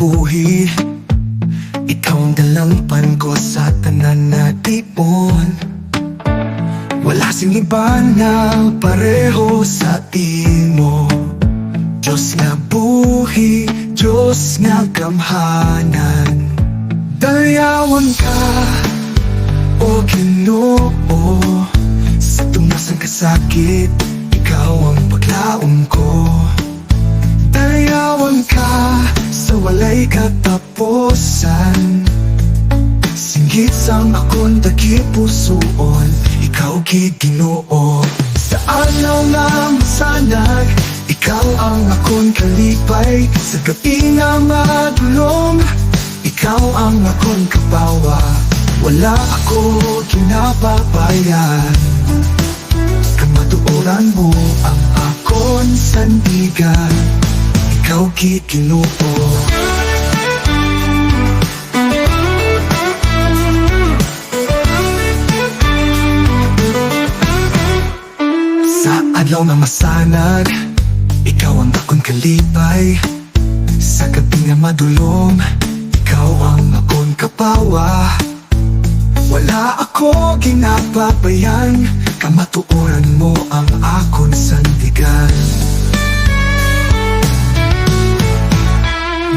buhi. Ikaw ang dalangpan ko sa tanan na tipon. Wala sing iban na pareho sa imo. Diyos nga buhi, Diyos nga gamhanan. Dalayawon ka, o Ginoo, sa tumas ng kasakit, ikaw ang paglaum ko. Dalayawon ka, sa walay kataposan. Singgit sang akon tagipusuon, ikaw Ginoo. Sa araw nga masanag, ikaw ang akon kalipay. Sa gabi nga madulong, ikaw ang akon kapawa. Wala ako kinapapayan, kamatuoran mo ang akon sandigan. Ikaw Ginoo. Sa adlaw nga masanag, ikaw ang akon kalipay. Sa gabi nga madulong, ikaw ang akon kapawa. Wala ako ginapabayan, kamatuoran mo ang akon sandigan.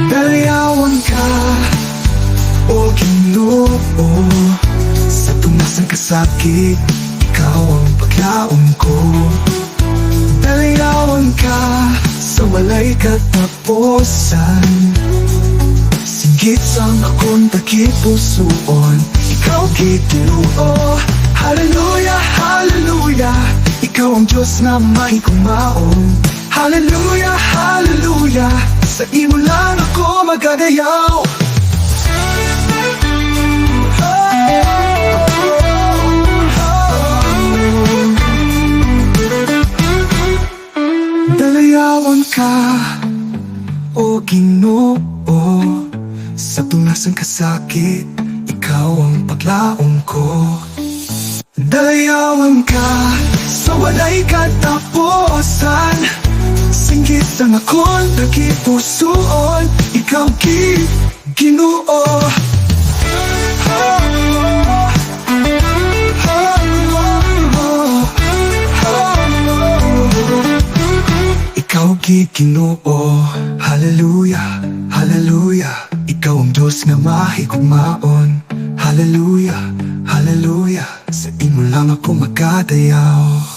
Dalayawon ka, o Ginoo, sa tumas ng kasakit, ikaw ang paglaum ko. Dalayawon ka, sa walay kataposan. Singgit sang akon tagipusuon, ikaw Ginoo. Hallelujah, hallelujah, ikaw ang Diyos na mahigugmaon. Hallelujah, hallelujah, sa imo lang ako magadayaw. Dalayawon ka, o Ginoo, sa tunas ng kasakit, ikaw ang paglaum ko. Dalayawon ka, sa walay kataposan. Singgit ang akon tagipusuon, ikaw Ginoo. Ikaw Ginoo. Hallelujah, hallelujah, ikaw ang Diyos na mahigugmaon. Hallelujah, hallelujah, sa imo lang ako magadayaw.